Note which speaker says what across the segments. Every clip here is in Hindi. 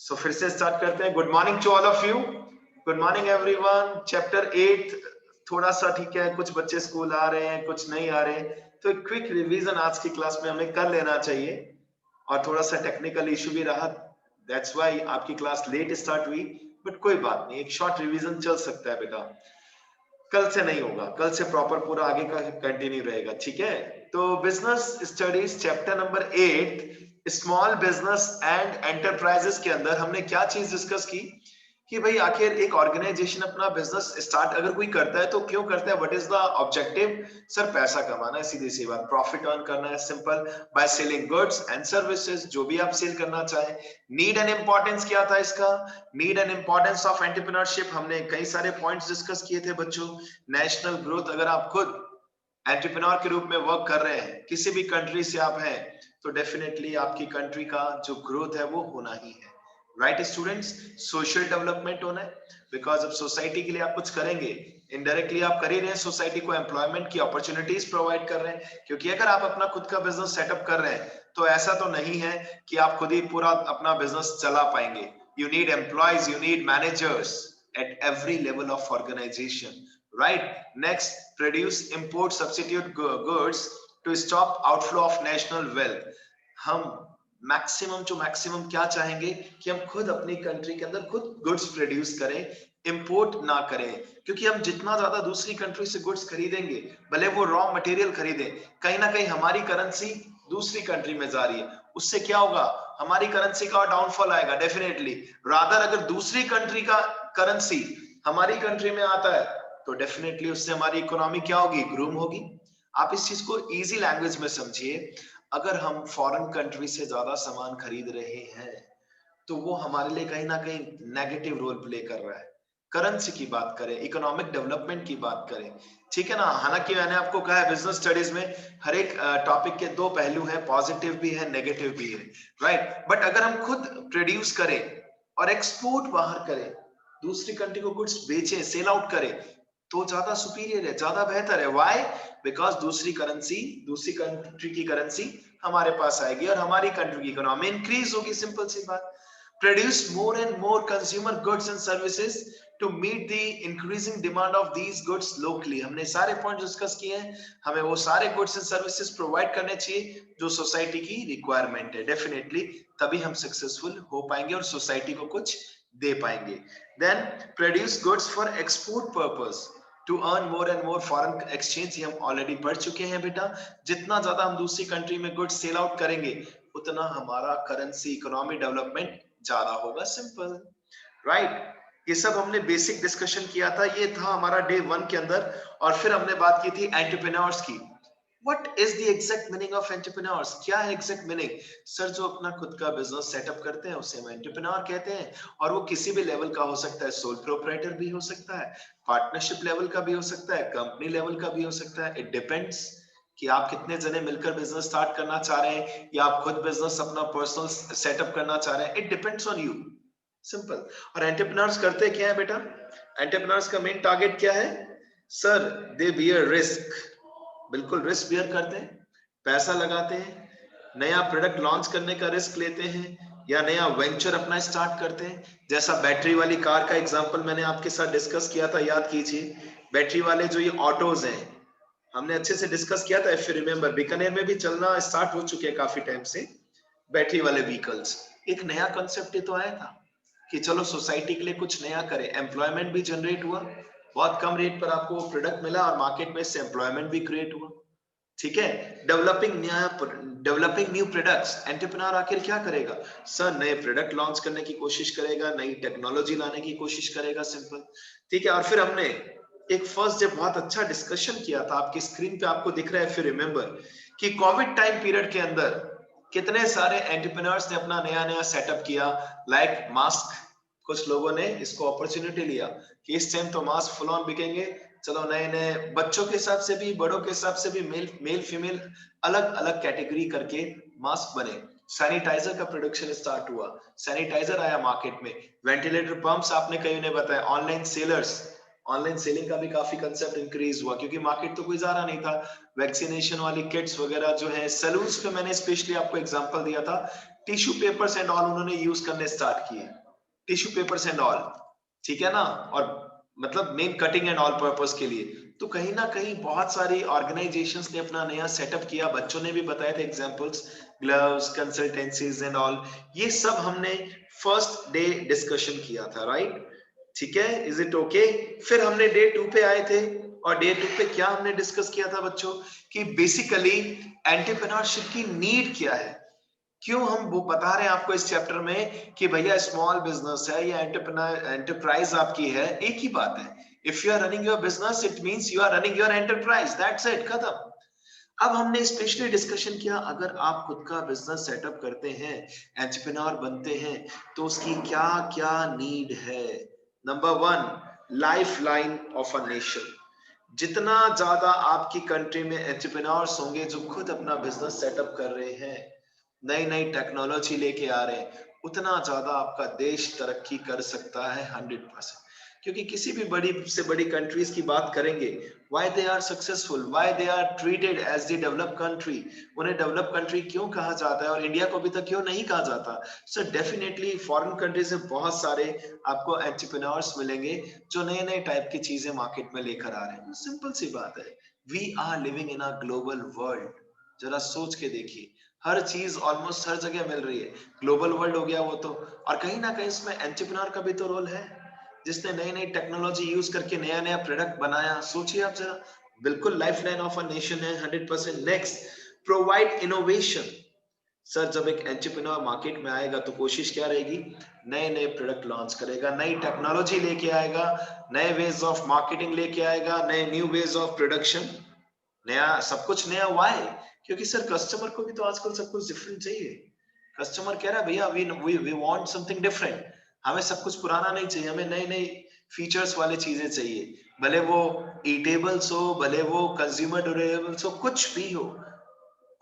Speaker 1: फिर से स्टार्ट करते हैं। Good morning to all of you. Good morning everyone. Chapter 8 थोड़ा सा ठीक है, कुछ बच्चे स्कूल आ रहे हैं, कुछ नहीं आ रहे, तो एक क्विक रिवीजन आज की क्लास में हमें कर लेना चाहिए। और थोड़ा सा टेक्निकल इशू भी रहा, दैट्स व्हाई आपकी क्लास लेट स्टार्ट हुई, बट कोई बात नहीं, एक शॉर्ट रिवीजन चल सकता है बेटा। कल से नहीं होगा, कल से प्रॉपर पूरा आगे का कंटिन्यू रहेगा, ठीक है। तो business studies chapter number 8 small business and enterprises के अंदर हमने क्या चीज डिस्कस की कि भाई आखिर एक ऑर्गेनाइजेशन अपना बिजनेस स्टार्ट अगर कोई करता है तो क्यों करता है, what is the objective. Sir पैसा कमाना है, सीधी सी बात, प्रॉफिट अर्न करना है, simple, by selling goods and services, जो भी आप सेल करना चाहें। नीड एंड इंपॉर्टेंस क्या था इसका, need and importance of entrepreneurship, हमने कई सारे पॉइंट्स डिस्कस किए थे बच्चों। नेशनल ग्रोथ, अगर आप खुद एंटरप्रेन्योर के रूप में वर्क कर रहे हैं, किसी भी कंट्री से आप हैं, तो डेफिनेटली आपकी कंट्री का जो ग्रोथ है वो होना ही है, राइट स्टूडेंट्स। सोशल डेवलपमेंट होना है, बिकॉज अब सोसाइटी के लिए आप कुछ करेंगे, इनडायरेक्टली आप कर ही रहे हैं, सोसाइटी को एम्प्लॉयमेंट की अपॉर्चुनिटीज प्रोवाइड कर रहे हैं। क्योंकि अगर आप अपना खुद का बिजनेस सेटअप कर रहे हैं तो ऐसा तो नहीं है कि आप खुद ही पूरा अपना बिजनेस चला पाएंगे। You need employees, you need managers at every level of organization, right? Next, produce import substitute goods to stop outflow of national wealth. हम मैक्सिमम टू मैक्सिमम क्या चाहेंगे कि हम खुद अपनी कंट्री के अंदर खुद गुड्स प्रोड्यूस करें, इंपोर्ट ना करें। क्योंकि हम जितना ज्यादा दूसरी कंट्री से गुड्स खरीदेंगे, भले वो रॉ मटेरियल खरीदें, कहीं ना कहीं हमारी करेंसी दूसरी कंट्री में जा रही है, उससे क्या होगा, हमारी करेंसी का डाउनफॉल आएगा डेफिनेटली। रादर अगर दूसरी कंट्री का करेंसी हमारी कंट्री में आता है तो डेफिनेटली उससे हमारी इकोनॉमी क्या होगी, ग्रूम होगी। आप इस चीज को इजी लैंग्वेज में समझिए। अगर हम फॉरेन कंट्री से ज्यादा सामान खरीद रहे हैं तो वो हमारे लिए कहीं ना कहीं नेगेटिव रोल प्ले कर रहा है। करेंसी की बात करें, इकोनॉमिक डेवलपमेंट की बात करें, ठीक है ना। हालांकि मैंने आपको कहा है बिजनेस स्टडीज में हर एक टॉपिक के दो पहलू हैं, पॉजिटिव भी है, नेगेटिव भी है, राइट। बट अगर हम खुद प्रोड्यूस करें और एक्सपोर्ट बाहर करें, दूसरी कंट्री को गुड्स बेचें, सेल आउट करें, तो ज्यादा सुपीरियर है, ज्यादा बेहतर है। व्हाई? बिकॉज दूसरी कंट्री की करेंसी हमारे पास आएगी और हमारी कंट्री की इकोनॉमी इंक्रीज होगी, सिंपल सी बात। Produce more and more consumer goods and services to meet the increasing demand of these goods locally. हमने सारे पॉइंट डिस्कस किए हैं, हमें वो सारे गुड्स एंड सर्विसेज प्रोवाइड करने चाहिए जो सोसाइटी की रिक्वायरमेंट है, डेफिनेटली तभी हम सक्सेसफुल हो पाएंगे और सोसाइटी को कुछ दे पाएंगे। Then produce goods for export purpose to earn more and more foreign exchange, हम ऑलरेडी पढ़ चुके हैं बेटा। जितना ज्यादा हम दूसरी कंट्री में गुड्स सेल आउट करेंगे उतना हमारा करेंसी इकोनॉमी डेवलपमेंट ज्यादा होगा, सिंपल, राइट। ये सब हमने बेसिक डिस्कशन किया था, ये था हमारा डे 1 के अंदर। और फिर हमने बात की थी एंटरप्रेन्योर्स की। What is the exact meaning of entrepreneurs, क्या है एग्जैक्ट मीनिंग। सर जो अपना खुद का बिजनेस सेटअप करते हैं उसे हम एंटरप्रेन्योर कहते हैं, और वो किसी भी लेवल का हो सकता है, सोल प्रोप्राइटर भी हो सकता है, पार्टनरशिप लेवल का भी हो सकता है, कंपनी लेवल का भी हो सकता है। इट डिपेंड्स कि आप कितने जने मिलकर बिजनेस स्टार्ट करना चाह रहे हैं या आप खुद बिजनेस अपना पर्सनल सेटअप करना चाह रहे हैं, it depends on you, simple. और एंटरप्रेन्योर्स करते क्या है बेटा, एंटरप्रेन्योर्स का मेन टारगेट क्या है सर, दे बियर रिस्क, बिल्कुल रिस्क बियर करते हैं, पैसा लगाते हैं, नया प्रोडक्ट लॉन्च करने का रिस्क लेते हैं या नया वेंचर अपना स्टार्ट करते हैं। जैसा बैटरी वाली कार का एग्जांपल मैंने आपके साथ डिस्कस किया था, याद कीजिए। बैटरी वाले जो ये ऑटोज हैं, हमने अच्छे से डिस्कस किया था, इफ यू रिमेंबर, बीकानेर में भी चलना स्टार्ट हो चुके हैं काफी टाइम से बैटरी वाले व्हीकल्स। एक नया कॉन्सेप्ट ये तो आया था कि चलो सोसाइटी के लिए कुछ नया करें, एम्प्लॉयमेंट भी जनरेट हुआ, बहुत कम रेट पर आपको प्रोडक्ट मिला और मार्केट में इससे एम्प्लॉयमेंट भी क्रिएट हुआ, ठीक है। डेवलपिंग न्यू प्रोडक्ट्स, एंटरप्रेन्योर आखिर क्या करेगा सर, नए प्रोडक्ट लॉन्च करने की कोशिश करेगा, नई टेक्नोलॉजी लाने की कोशिश करेगा, सिंपल, ठीक है। और फिर हमने एक फर्स्ट डे बहुत अच्छा डिस्कशन किया था, आपकी स्क्रीन पे आपको दिख रहा है, फिर रिमेंबर कि कोविड टाइम पीरियड के अंदर कितने सारे एंटरप्रेन्योर्स ने अपना नया नया सेटअप किया, लाइक मास्क। कुछ लोगों ने इसको अपॉर्चुनिटी लिया कि इस टाइम तो मास्क फुल ऑन बिकेंगे, चलो नए नए बच्चों के हिसाब से भी, बड़ों के हिसाब से भी, मेल फीमेल अलग अलग कैटेगरी करके मास्क बने। सैनिटाइजर का प्रोडक्शन स्टार्ट हुआ, सैनिटाइजर आया मार्केट में, वेंटिलेटर पंप्स आपने कहीं ने बताया, ऑनलाइन सेलर्स, ऑनलाइन सेलिंग का भी काफी कंसेप्ट इंक्रीज हुआ क्योंकि मार्केट तो कोई जा रहा नहीं था। वैक्सीनेशन वाली किट्स वगैरह जो है, सैलून्स पे मैंने स्पेशली आपको एग्जांपल दिया था, टिश्यू पेपर्स एंड ऑल उन्होंने यूज करने स्टार्ट किए, टिश्यू पेपर्स एंड ऑल, ठीक है ना, और मतलब main cutting and all purpose के लिए। तो कहीं ना कहीं बहुत सारी ऑर्गेनाइजेशंस ने अपना नया सेटअप किया, बच्चों ने भी बताए थे examples, gloves, consultancies and all, ये सब हमने फर्स्ट डे डिस्कशन किया था, राइट? ठीक है, इज इट ओके? फिर हमने डे 2 पे आए थे, और डे 2 पे क्या हमने डिस्कस किया था बच्चों, कि बेसिकली एंटरप्रेन्योरशिप की नीड क्या है। क्यों हम वो बता रहे हैं आपको इस चैप्टर में कि भैया स्मॉल बिजनेस है या एंटरप्राइज आपकी है, एक ही बात है। If you are running your business it means you are running your enterprise, that's it, खत्म। अब हमने स्पेशली डिस्कशन किया, अगर आप खुद का बिजनेस सेटअप करते हैं, एंटरप्रेन्योर बनते हैं, तो उसकी क्या क्या नीड है। Number 1, life line of a nation. जितना ज्यादा आपकी कंट्री में एंटरप्रेन्योर्स होंगे जो खुद अपना बिजनेस सेटअप कर रहे हैं, नई नई टेक्नोलॉजी लेके आ रहे हैं, उतना ज्यादा आपका देश तरक्की कर सकता है 100%। क्योंकि किसी भी बड़ी से बड़ी कंट्रीज की बात करेंगे, why they are successful, why they are treated as the developed country, उन्हें डेवलप कंट्री क्यों कहा जाता है और इंडिया को अभी तक क्यों नहीं कहा जाता। सो डेफिनेटली फॉरेन कंट्रीज में बहुत सारे आपको एंटरप्रेन्योर्स मिलेंगे जो नए नए टाइप की चीजें मार्केट में लेकर आ रहे हैं। सिंपल सी बात है, we are living in a global world. जरा सोच के देखिए, हर चीज ऑलमोस्ट हर जगह मिल रही है, ग्लोबल वर्ल्ड हो गया वो तो। और कहीं ना कहीं इसमें एंटरप्रेन्योर का भी तो रोल है, जिसने नई नई टेक्नोलॉजी यूज करके नया नया प्रोडक्ट बनाया। सोचिए आप जरा, बिल्कुल life line of a nation है 100%। Next, provide innovation. सर जब एक एंटरप्रेन्योर मार्केट में आएगा तो कोशिश क्या रहेगी, नए नए प्रोडक्ट लॉन्च करेगा, नई टेक्नोलॉजी लेके आएगा, नए वेज ऑफ मार्केटिंग लेके आएगा, नए न्यू वेज ऑफ प्रोडक्शन, नया सब कुछ नया। व्हाई? क्योंकि सर कस्टमर को भी तो आजकल सब कुछ डिफरेंट चाहिए। कस्टमर कह रहा है भैया वी वांट समथिंग डिफरेंट, हमें सब कुछ पुराना नहीं चाहिए, हमें नई नई फीचर्स वाली चीजें चाहिए। भले वो ईटेबल्स हो, भले वो कंज्यूमर ड्यूरेबल्स हो, कुछ भी हो,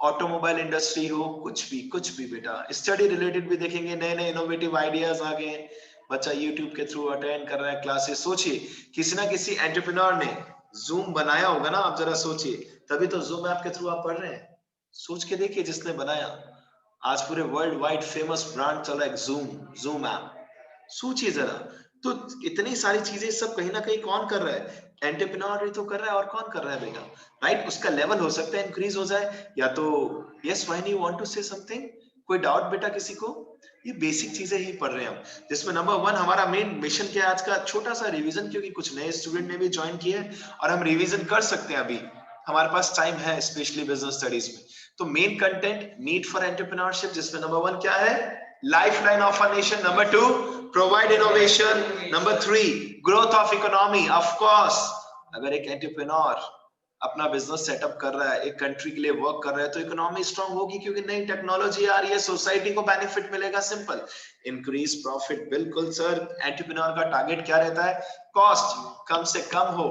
Speaker 1: ऑटोमोबाइल इंडस्ट्री हो, कुछ भी बेटा। स्टडी रिलेटेड भी देखेंगे, नए नए इनोवेटिव आइडियाज आ गए हैं, बच्चा यूट्यूब के थ्रू अटेंड कर रहा है क्लासेस। सोचिए किसी ना किसी एंटरप्रेन्योर ने जूम बनाया होगा ना, आप जरा सोचिए, तभी तो जूम ऐप के थ्रू आप पढ़ रहे हैं। सोच के देखिए जिसने बनाया, आज पूरे वर्ल्ड वाइड फेमस ब्रांड चल रहा है जूम ऐप। सोचिए जरा, तो इतनी सारी चीजें सब कहीं ना कहीं कौन कर रहा है, एंटरप्रेन्योर ही तो कर रहा है, और कौन कर रहा है बेटा, राइट? उसका लेवल हो सकता है इंक्रीज हो जाए, या तो yes why you want to say something, कोई डाउट बेटा किसी को? ये बेसिक चीजें ही पढ़ रहे हैं हम, जिसमें नंबर 1 हमारा मेन मिशन क्या है आज का, छोटा सा रिवीजन, क्योंकि कुछ नए स्टूडेंट ने भी ज्वाइन किया है और हम रिवीजन कर सकते हैं अभी, हमारे पास टाइम है, स्पेशली बिजनेस स्टडीज में। तो main content, need for entrepreneurship, जिसमें नंबर 1 क्या है, lifeline of a nation, number 2 provide innovation, number 3 growth of economy. Of course अगर एक एंटरप्रेन्योर अपना बिजनेस सेटअप कर रहा है, एक कंट्री के लिए वर्क कर रहा है, तो इकोनॉमी स्ट्रांग होगी, क्योंकि नई टेक्नोलॉजी आ रही है, सोसाइटी को बेनिफिट मिलेगा। Simple, increase profit. बिल्कुल सर, एंटरप्रेन्योर का टारगेट क्या रहता है, कॉस्ट कम से कम हो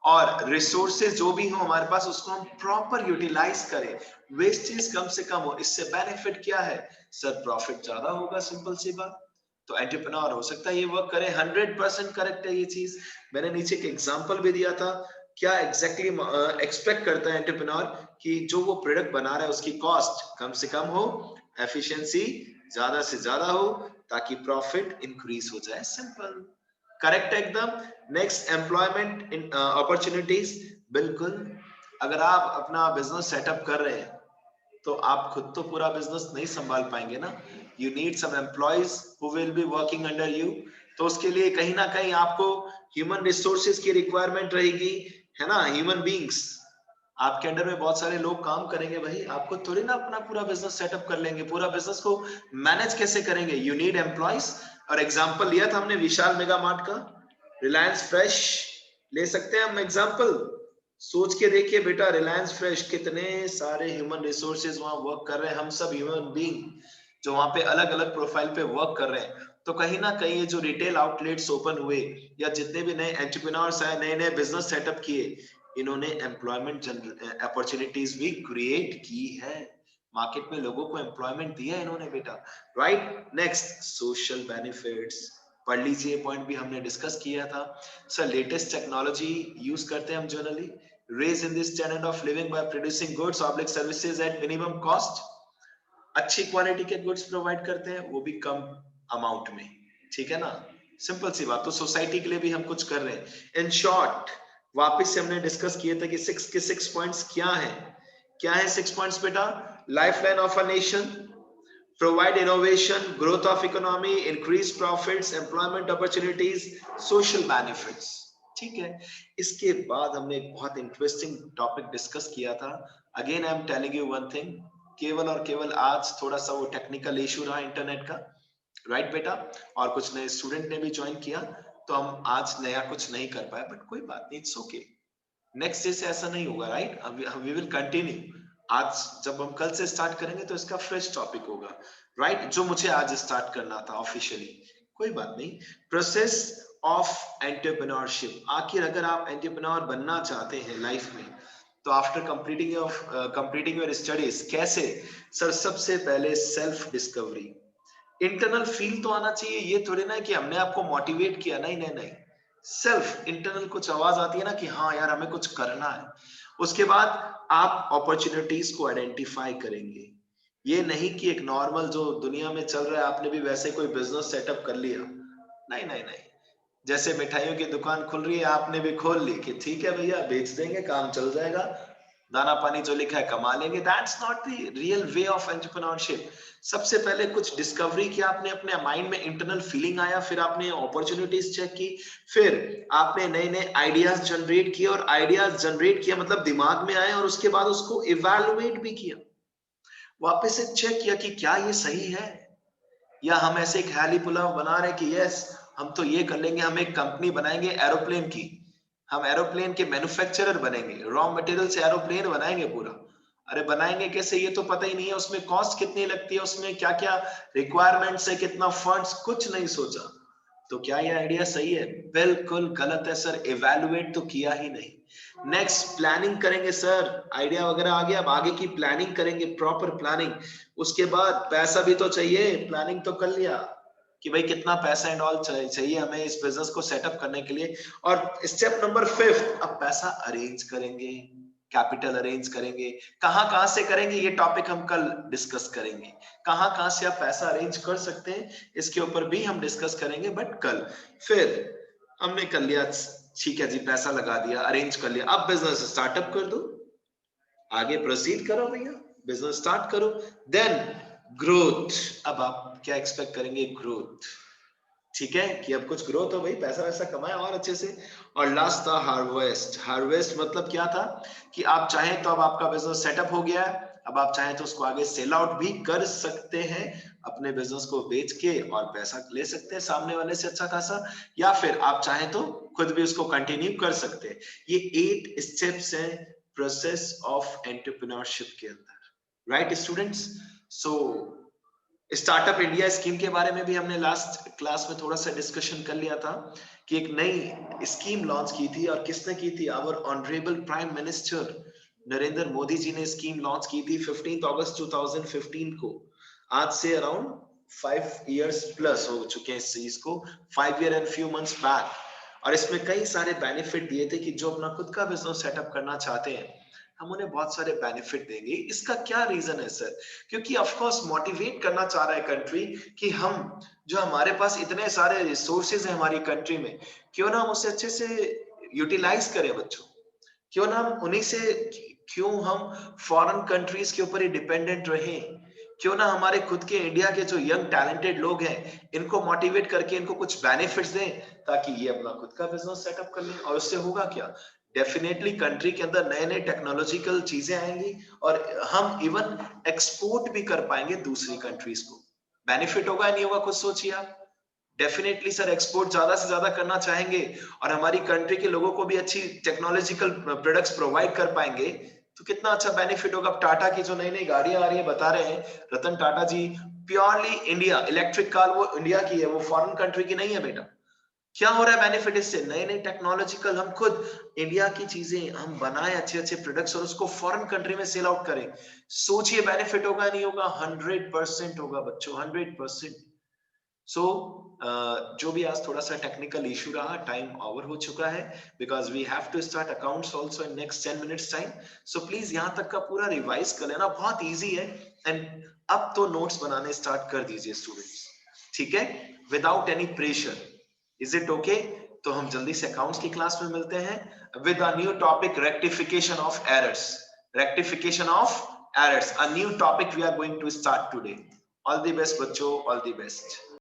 Speaker 1: और रिसोर्सेज जो भी हो हमारे पास उसको हम प्रॉपर यूटिलाइज करें, वेस्टेज कम से कम हो। इससे बेनिफिट क्या है सर, प्रॉफिट ज्यादा होगा, सिंपल सी बात। तो एंटरप्रेन्योर हो सकता है ये वर्क करे, 100% करेक्ट है ये चीज। मैंने नीचे एक एग्जांपल भी दिया था, क्या एग्जैक्टली एक्सपेक्ट करता है एंटरप्रेन्योर, कि जो वो प्रोडक्ट बना रहा है उसकी कॉस्ट कम से कम हो, एफिशिएंसी ज्यादा से ज्यादा हो, ताकि प्रॉफिट इंक्रीज हो जाए। सिंपल, करेक्ट एकदम। Next, employment in opportunities. बिल्कुल, अगर आप अपना बिजनेस सेटअप कर रहे हैं तो आप खुद तो पूरा बिजनेस नहीं संभाल पाएंगे ना, you need some employees who will be working under you. तो उसके लिए कहीं ना कहीं आपको ह्यूमन रिसोर्सेज की रिक्वायरमेंट रहेगी, है ना, ह्यूमन बींग्स। आपके अंडर में बहुत सारे लोग काम करेंगे भाई, आपको थोड़ी ना अपना पूरा बिजनेस सेटअप कर लेंगे, पूरा बिजनेस को मैनेज कैसे करेंगे, यू नीड एम्प्लॉयज। और एग्जांपल लिया था हमने विशाल मेगा मार्ट का, रिलायंस फ्रेश ले सकते हैं हम एग्जांपल। सोच के देखिए बेटा, रिलायंस फ्रेश, कितने सारे ह्यूमन रिसोर्सेज वहां वर्क कर रहे हैं, हम सब ह्यूमन बीइंग जो वहां पे अलग अलग प्रोफाइल पे वर्क कर रहे हैं। तो कहीं ना कहीं ये जो रिटेल आउटलेट्स ओपन हुए, या जितने भी नए एंटरप्रेन्योर्स आए, नए नए बिजनेस सेटअप किए, इन्होंने एम्प्लॉयमेंट अपॉर्चुनिटीज भी क्रिएट की है, मार्केट में लोगों को एम्प्लॉयमेंट दिया है इन्होंने बेटा, राइट? Next, social benefits. पढ़ लीजिए, पॉइंट भी हमने डिस्कस किया था। सर लेटेस्ट टेक्नोलॉजी यूज करते हैं हम generally, raise in this standard of living by producing goods, public services at minimum cost. अच्छी क्वालिटी के गुड्स प्रोवाइड करते हैं, वो भी कम अमाउंट में, ठीक है ना। सिंपल सी बात। तो सोसाइटी के लिए भी हम कुछ कर रहे हैं। इन शॉर्ट वापस से हमने डिस्कस किए थे कि 6 पॉइंट्स क्या है। क्या है 6 पॉइंट्स बेटा? Lifeline of a nation, provide innovation, growth of economy, increase profits, employment opportunities, social benefits। ठीक है। इसके बाद हमने एक बहुत इंटरेस्टिंग टॉपिक डिस्कस किया था। Again I am telling you one thing, केवल और केवल आज थोड़ा सा वो टेक्निकल इशू रहा इंटरनेट का, राइट बेटा, और कुछ नए स्टूडेंट ने भी ज्वाइन किया, तो हम आज नया कुछ नहीं कर पाए, बट कोई बात नहीं, इट्स ओके। नेक्स्ट डे से ऐसा नहीं होगा, राइट। We will continue. आज जब हम कल से स्टार्ट करेंगे तो इसका फ्रेश टॉपिक होगा, राइट, जो मुझे आज स्टार्ट करना था ऑफिशियली। कोई बात नहीं। Process of entrepreneurship. आखिर अगर आप एंटरप्रेन्योर बनना चाहते हैं लाइफ में, तो आफ्टर कंप्लीटिंग योर स्टडीज कैसे? सर सबसे पहले सेल्फ डिस्कवरी, इंटरनल फील तो आना चाहिए। ये थोड़ी ना है कि हमने आपको मोटिवेट किया, नहीं नहीं नहीं। सेल्फ इंटरनल कुछ आवाज आती है ना कि हाँ यार हमें कुछ करना है। उसके बाद आप अपॉर्चुनिटीज को आइडेंटिफाई करेंगे। ये नहीं कि एक नॉर्मल जो दुनिया में चल रहा है आपने भी वैसे कोई बिजनेस सेटअप कर लिया, नहीं नहीं नहीं। जैसे मिठाइयों की दुकान खुल रही है, आपने भी खोल ली कि ठीक है भैया बेच देंगे, काम चल जाएगा, दाना पानी जो लिखा है कमा लेंगे। That's not the real way of entrepreneurship. सबसे पहले कुछ डिस्कवरी किया आपने, अपने माइंड में इंटरनल फीलिंग आया, फिर आपने अपॉर्चुनिटीज चेक की, फिर आपने नए नए आइडियाज जनरेट किए, और आइडियाज जनरेट किया मतलब दिमाग में आए, और उसके बाद उसको इवैल्युएट भी किया, वापस से चेक किया कि क्या ये सही है, या हम ऐसे एक हैली पुलाव बना रहे कि यस हम तो ये कर लेंगे, हम एक कंपनी बनाएंगे एरोप्लेन की, हम एरोप्लेन के मैन्युफैक्चरर बनेंगे, रॉ मटेरियल से एरोप्लेन बनाएंगे पूरा। अरे बनाएंगे कैसे ये तो पता ही नहीं है, उसमें कॉस्ट कितनी लगती है, उसमें क्या क्या रिक्वायरमेंट्स है, कितना फंड्स, कुछ नहीं सोचा। तो क्या ये आइडिया सही है? बिल्कुल गलत है सर, इवैल्यूएट तो किया ही नहीं। नेक्स्ट प्लानिंग करेंगे सर, आइडिया वगैरह आ गया, अब आगे की प्लानिंग करेंगे, प्रॉपर प्लानिंग। उसके बाद पैसा भी तो चाहिए, प्लानिंग तो कर लिया कि भाई कितना पैसा एंड ऑल चाहिए हमें इस बिजनेस को सेटअप करने के लिए। और स्टेप नंबर 5, अब पैसा अरेंज करेंगे, कैपिटल अरेंज करेंगे। कहां कहां से करेंगे ये टॉपिक हम कल डिस्कस करेंगे, कहां कहां से आप पैसा अरेंज कर सकते हैं इसके ऊपर भी हम डिस्कस करेंगे, बट कल। फिर हमने कर लिया, ठीक है जी, पैसा लगा दिया, अरेंज कर लिया, अब बिजनेस स्टार्टअप कर दो, आगे प्रोसीड करो भैया, बिजनेस स्टार्ट करो। देन ग्रोथ, अब आप क्या एक्सपेक्ट करेंगे? ग्रोथ, ठीक है, कि अब कुछ ग्रोथ हो भाई, पैसा वैसा कमाए और अच्छे से। और लास्ट था हार्वेस्ट। हार्वेस्ट मतलब क्या था कि आप चाहें तो अब आपका बिजनेस सेटअप हो गया है, अब आप चाहें तो उसको आगे सेल आउट भी कर सकते हैं, अपने बिजनेस को बेच के और पैसा ले सकते हैं सामने वाले से अच्छा खासा, या फिर आप चाहें तो खुद भी उसको कंटिन्यू कर सकते हैं। ये 8 स्टेप्स हैं प्रोसेस ऑफ एंटरप्रेन्योरशिप के अंदर, राइट स्टूडेंट्स। सो स्टार्टअप इंडिया स्कीम के बारे में भी हमने लास्ट क्लास में थोड़ा सा डिस्कशन कर लिया था कि एक नई स्कीम लॉन्च की थी, और किसने की थी? Our honourable prime minister Narendra Modi ji ने स्कीम लॉन्च की थी 15 अगस्त 2015 को। आज से अराउंड 5 इयर्स प्लस हो चुके हैं इस चीज को, 5 year and few months back. और इसमें कई सारे बेनिफिट दिए थे कि जो अपना खुद का बिजनेस सेटअप करना चाहते हैं, हम उन्हें बहुत सारे बेनिफिट देंगे। इसका क्या रीजन है सर? क्योंकि ऑफ कोर्स मोटिवेट करना चाह रहा है कंट्री कि हम जो हमारे पास इतने सारे रिसोर्सेज हैं हमारी कंट्री में, क्यों ना हम उसे अच्छे से यूटिलाइज करें बच्चों, क्यों ना हम उन्हीं से, क्यों हम फॉरेन कंट्रीज के ऊपर ही डिपेंडेंट रहें, क्यों ना हमारे खुद के इंडिया के जो यंग टैलेंटेड लोग हैं इनको मोटिवेट करके इनको कुछ बेनिफिट्स दें, ताकि ये अपना खुद का बिजनेस सेटअप कर लें। और उससे होगा क्या? डेफिनेटली कंट्री के अंदर नए नए टेक्नोलॉजिकल चीजें आएंगी, और हम इवन एक्सपोर्ट भी कर पाएंगे दूसरी कंट्रीज को। बेनिफिट होगा नहीं होगा, कुछ सोचिए आप। डेफिनेटली सर, एक्सपोर्ट ज्यादा से ज्यादा करना चाहेंगे, और हमारी कंट्री के लोगों को भी अच्छी टेक्नोलॉजिकल प्रोडक्ट्स प्रोवाइड कर पाएंगे, तो कितना अच्छा बेनिफिट होगा। टाटा की जो नई नई गाड़ियां आ रही है, बता रहे हैं रतन टाटा जी, प्योरली इंडिया इलेक्ट्रिक कार, वो इंडिया की है, वो फॉरेन कंट्री की नहीं है बेटा। क्या हो रहा है बेनिफिट इससे? नए नए टेक्नोलॉजिकल, हम खुद इंडिया की चीजें हम बनाए, अच्छे अच्छे प्रोडक्ट्स, और उसको फॉरेन कंट्री में सेल आउट करें। सोचिए बेनिफिट होगा नहीं होगा? 100% होगा बच्चों, 100%। सो जो भी आज थोड़ा सा टेक्निकल इशू रहा, टाइम ओवर हो चुका है, because we have to start accounts also in next 10 minutes time. So please यहाँ तक का पूरा रिवाइज कर लेना, बहुत इजी है। एंड अब तो नोट्स बनाने स्टार्ट कर दीजिए स्टूडेंट्स, ठीक है, without any pressure. Is it okay? तो हम जल्दी से अकाउंट्स की क्लास में मिलते हैं with a new topic, rectification of errors. Rectification of errors, a new topic we are going to start today. All the best बच्चों, ऑल द बेस्ट।